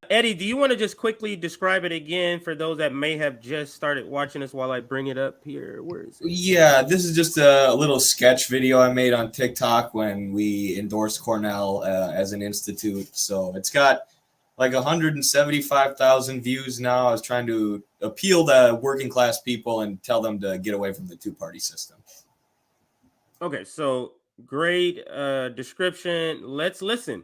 Eddie, do you want to just quickly describe it again for those that may have just started watching us while I bring it up here? Where is it? Yeah, this is just a little sketch video I made on TikTok when we endorsed Cornell as an institute. So it's got like 175,000 views now. I was trying to appeal to working class people and tell them to get away from the two-party system. Okay, so great description. Let's listen.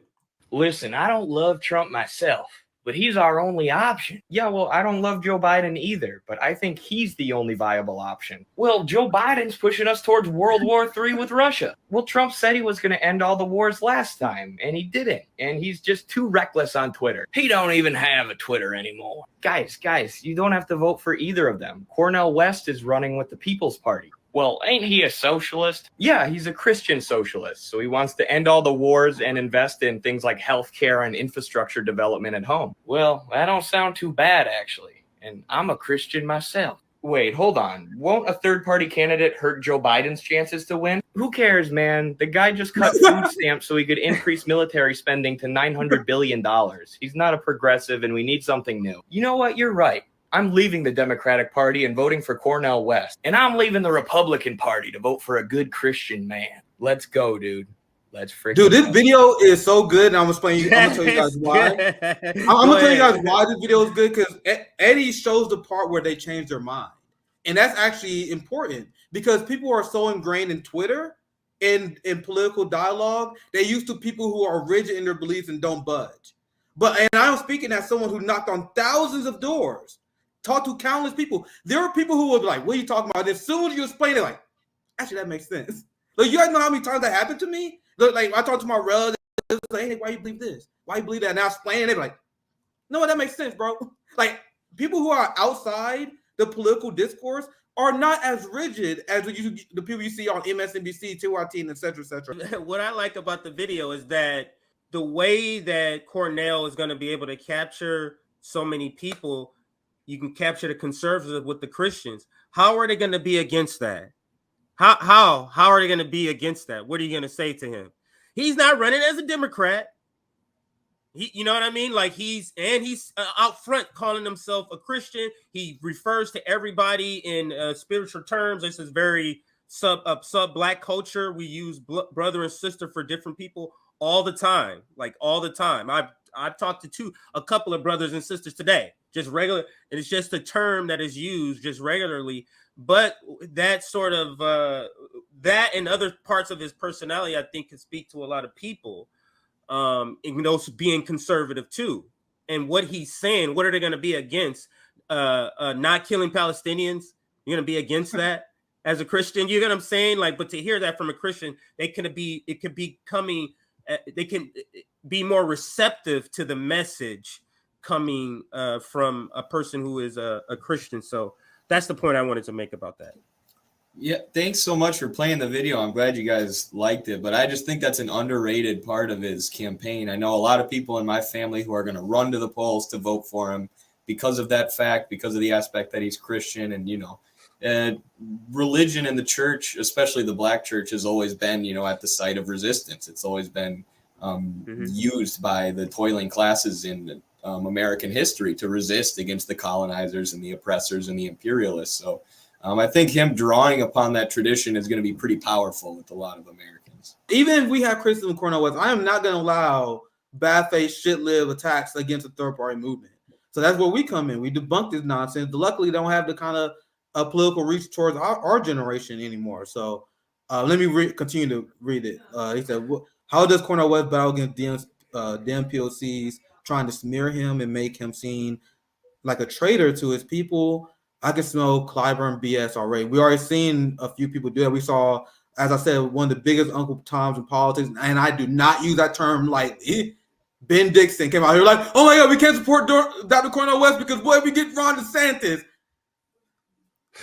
Listen, I don't love Trump myself, but he's our only option. Yeah, well, I don't love Joe Biden either, but I think he's the only viable option. Well, Joe Biden's pushing us towards World War III with Russia. Well, Trump said he was going to end all the wars last time, and he didn't. And he's just too reckless on Twitter. He don't even have a Twitter anymore. Guys, you don't have to vote for either of them. Cornel West is running with the People's Party. Well, ain't he a socialist? Yeah, he's a Christian socialist. So he wants to end all the wars and invest in things like healthcare and infrastructure development at home. Well, that don't sound too bad, actually. And I'm a Christian myself. Wait, hold on. Won't a third-party candidate hurt Joe Biden's chances to win? Who cares, man? The guy just cut food stamps so he could increase military spending to $900 billion. He's not a progressive, and we need something new. You know what? You're right. I'm leaving the Democratic Party and voting for Cornel West. And I'm leaving the Republican Party to vote for a good Christian man. Let's go, dude. Let's freaking Dude, this go. video is so good, and I'm gonna tell you guys why. I'm gonna tell you guys why this video is good, because Eddie shows the part where they change their mind. And that's actually important because people are so ingrained in Twitter and in political dialogue, they're used to people who are rigid in their beliefs and don't budge. And I'm speaking as someone who knocked on thousands of doors, talked to countless people. There are people who will be like, what are you talking about? And as soon as you explain it, like, actually, that makes sense. Like, you guys know how many times that happened to me? Like, I talked to my relatives, like, hey, why you believe this? Why you believe that? And I explain it, they're like, no, that makes sense, bro. Like, people who are outside the political discourse are not as rigid as the people you see on MSNBC, TYT, and et cetera, et cetera. What I like about the video is that the way that Cornel is going to be able to capture so many people, you can capture the conservatives with the Christians. How are they going to be against that? How are they going to be against that? What are you going to say to him? He's not running as a Democrat. You know what I mean? Like he's out front calling himself a Christian. He refers to everybody in spiritual terms. This is very sub black culture. We use brother and sister for different people all the time, like all the time. I've talked to a couple of brothers and sisters today, just regular. And it's just a term that is used just regularly. But that sort of that and other parts of his personality, I think, can speak to a lot of people. Even though being conservative too, and what he's saying, what are they going to be against? Not killing Palestinians. You're going to be against that as a Christian. You know what I'm saying? Like, but to hear that from a Christian, they can be more receptive to the message coming from a person who is a Christian. So that's the point I wanted to make about that. Yeah, thanks so much for playing the video. I'm glad you guys liked it, but I just think that's an underrated part of his campaign. I know a lot of people in my family who are going to run to the polls to vote for him because of that fact, because of the aspect that he's Christian. And, religion in the church, especially the black church, has always been, at the site of resistance. It's always been used by the toiling classes in American history to resist against the colonizers and the oppressors and the imperialists. So I think him drawing upon that tradition is going to be pretty powerful with a lot of Americans. Even if we have criticism of Cornel West, I am not going to allow bad-faced, shit-lived attacks against a third-party movement. So that's where we come in. We debunk this nonsense. Luckily, they don't have the kind of political reach towards our generation anymore. So let me continue to read it. He said, how does Cornel West battle against damn POCs trying to smear him and make him seem like a traitor to his people? I can smell Clyburn BS already. We already seen a few people do that. We saw, as I said, one of the biggest Uncle Toms in politics, and I do not use that term lightly. Ben Dixon came out here like, oh my God, we can't support Dr. Cornel West because what if we get Ron DeSantis?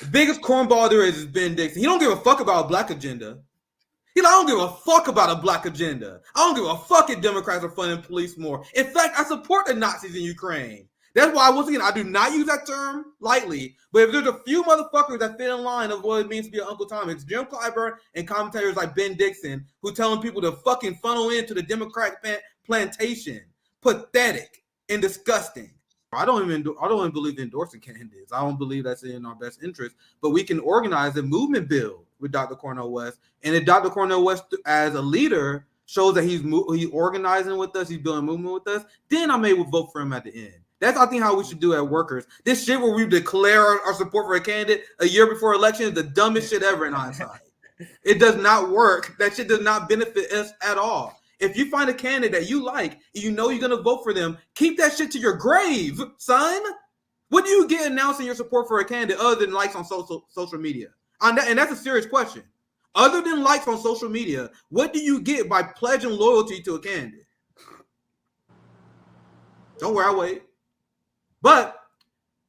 The biggest cornball there is Ben Dixon. He don't give a fuck about a black agenda. He's like, I don't give a fuck about a black agenda. I don't give a fuck if Democrats are funding police more. In fact, I support the Nazis in Ukraine. That's why, once again, I do not use that term lightly. But if there's a few motherfuckers that fit in line of what it means to be an Uncle Tom, it's Jim Clyburn and commentators like Ben Dixon who telling people to fucking funnel into the Democratic plantation. Pathetic. and disgusting. I don't even believe in endorsing candidates. I don't believe that's in our best interest. But we can organize a movement build with Dr. Cornel West, and if Dr. Cornel West, as a leader, shows that he's organizing with us, he's building movement with us, then I may vote for him at the end. That's, I think, how we should do at Workers. This shit where we declare our support for a candidate a year before election is the dumbest shit ever in hindsight. It does not work. That shit does not benefit us at all. If you find a candidate that you like, and you know you're going to vote for them, keep that shit to your grave, son. What do you get announcing your support for a candidate other than likes on social media? And that's a serious question. Other than likes on social media, what do you get by pledging loyalty to a candidate? Don't worry, I'll wait. But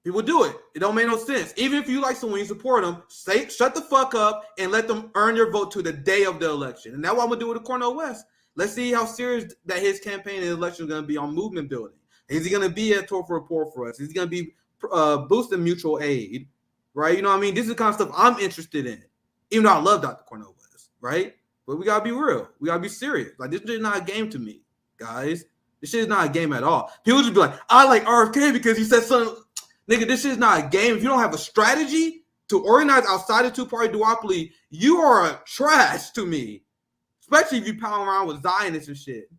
people do it. It don't make no sense. Even if you like someone, you support them, shut the fuck up and let them earn your vote to the day of the election. And that's what I'm going to do with Cornel West. Let's see how serious that his campaign and election is going to be on movement building. Is he going to be at Tour for Report for us? Is he going to be boosting mutual aid? Right? You know what I mean? This is the kind of stuff I'm interested in. Even though I love Dr. Cornel West. Right? But we got to be real. We got to be serious. Like, this is not a game to me, guys. This shit is not a game at all. People just be like, I like RFK because he said something. Nigga, this shit is not a game. If you don't have a strategy to organize outside of two-party duopoly, you are a trash to me. Especially if you pound around with Zionists and shit.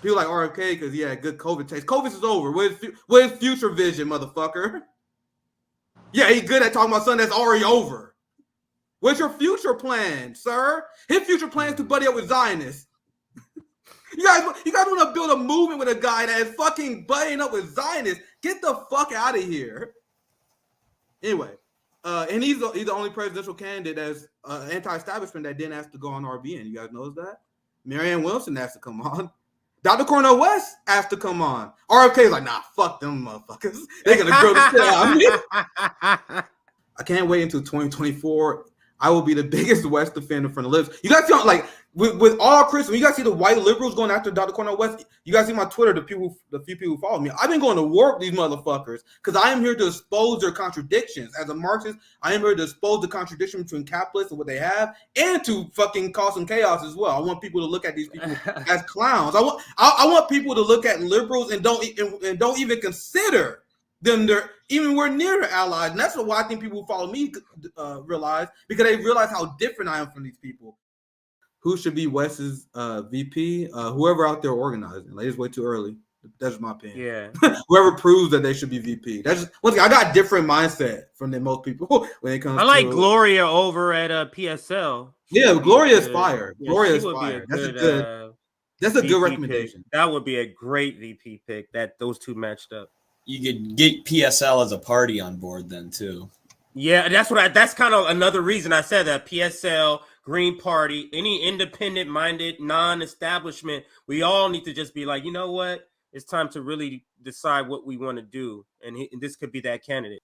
People like RFK because he had good COVID taste. COVID is over. Where's future vision, motherfucker? Yeah, he good at talking about something that's already over. What's your future plan, sir? His future plan is to buddy up with Zionists. You guys want to build a movement with a guy that is fucking buddying up with Zionists? Get the fuck out of here. Anyway, and he's the only presidential candidate that's anti-establishment that didn't ask to go on RBN. You guys notice that? Marianne Wilson asked to come on. Dr. Cornel West asked to come on. RFK's like, nah, fuck them motherfuckers. They're going to grow the shit out of me. I can't wait until 2024. I will be the biggest West defender from the libs. You guys see, like, with all Christmas, you guys see the white liberals going after Dr. Cornel West. You guys see my Twitter, the few people who follow me. I've been going to war with these motherfuckers because I am here to expose their contradictions. As a Marxist, I am here to expose the contradiction between capitalists and what they have, and to fucking cause some chaos as well. I want people to look at these people as clowns. I want people to look at liberals and don't even consider them they're even we're near their allies. And that's why I think people who follow me realize, because they realize how different I am from these people. Who should be West's VP? Whoever out there organizing. Like, it's way too early. That's my opinion. Yeah. Whoever proves that they should be VP. That's just, once again, I got a different mindset from than most people when it comes. I like Gloria over at PSL. Yeah, Gloria is fire. Yeah, Gloria is fire. That's a good recommendation. Pick. That would be a great VP pick. That those two matched up. You could get PSL as a party on board then too. Yeah, that's kind of another reason I said that. PSL, Green Party, any independent-minded, non-establishment, we all need to just be like, you know what? It's time to really decide what we want to do, and this could be that candidate.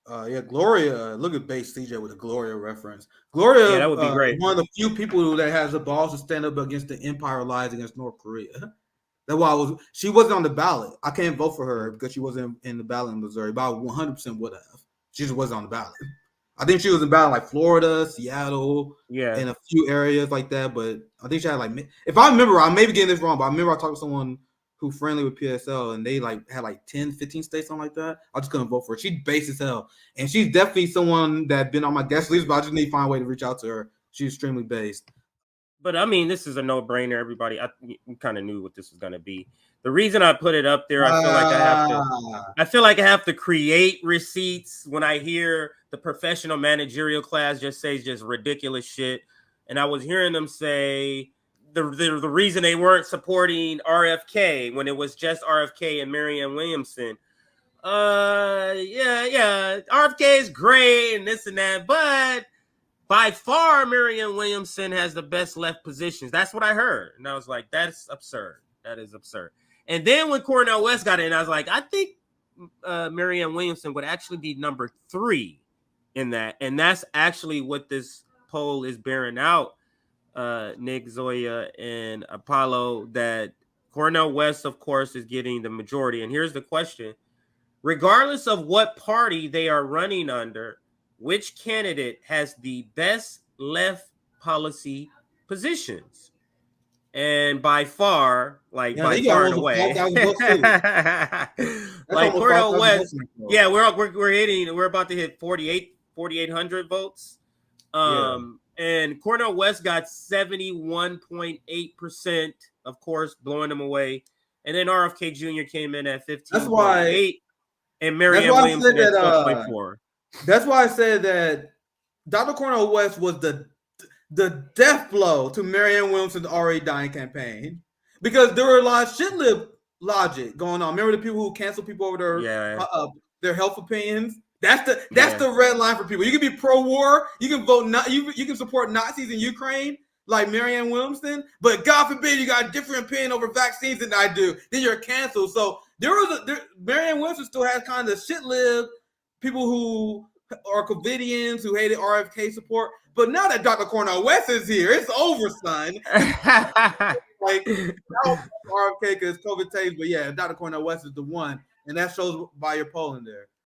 Yeah, Gloria. Look at Base CJ with a Gloria reference. Gloria, yeah, that would be great. One of the few people that has the balls to stand up against the empire lies against North Korea. That's why she wasn't on the ballot. I can't vote for her because she wasn't in the ballot in Missouri, but I 100% would have. She just wasn't on the ballot. I think she was in ballot like Florida, Seattle, and a few areas like that. But I think she had like, if I remember, I may be getting this wrong, but I remember I talked to someone who friendly with PSL, and they like had like 10, 15 states, something like that. I just couldn't vote for her. She's base as hell, and she's definitely someone that been on my guest list, but I just need to find a way to reach out to her. She's extremely based. But I mean, this is a no-brainer. Everybody, we kind of knew what this was going to be. The reason I put it up there, I feel like I have to create receipts when I hear the professional managerial class just say just ridiculous shit. And I was hearing them say the reason they weren't supporting RFK when it was just RFK and Marianne Williamson. Yeah, RFK is great and this and that, but by far, Marianne Williamson has the best left positions. That's what I heard. And I was like, that's absurd. That is absurd. And then when Cornel West got in, I was like, I think Marianne Williamson would actually be number 3 in that. And that's actually what this poll is bearing out, Nick, Zoya, and Apollo, that Cornel West, of course, is getting the majority. And here's the question. Regardless of what party they are running under, which candidate has the best left policy positions? and by far, like Yeah, by they got far and almost away, 5,000 votes too. That's like almost Cornel 5,000 West. votes in that poll. Yeah, we're about to hit 4,800 votes. And Cornel West got 71.8%, of course, blowing them away. And then RFK Jr. came in at 15.8, and Marianne Williamson at 12.4. That's why I said that Dr. Cornel West was the death blow to Marianne Williamson's already dying campaign, because there were a lot of shit-lib logic going on. Remember the people who cancel people over their health opinions? That's the red line for people. You can be pro-war, you can vote you can support Nazis in Ukraine like Marianne Williamson, but God forbid you got a different opinion over vaccines than I do, then you're canceled. So Marianne Williamson still has kind of shit-lib people who are COVIDians who hated RFK support. But now that Dr. Cornel West is here, it's over, son. Like, RFK because COVID takes, but yeah, Dr. Cornel West is the one, and that shows by your polling there.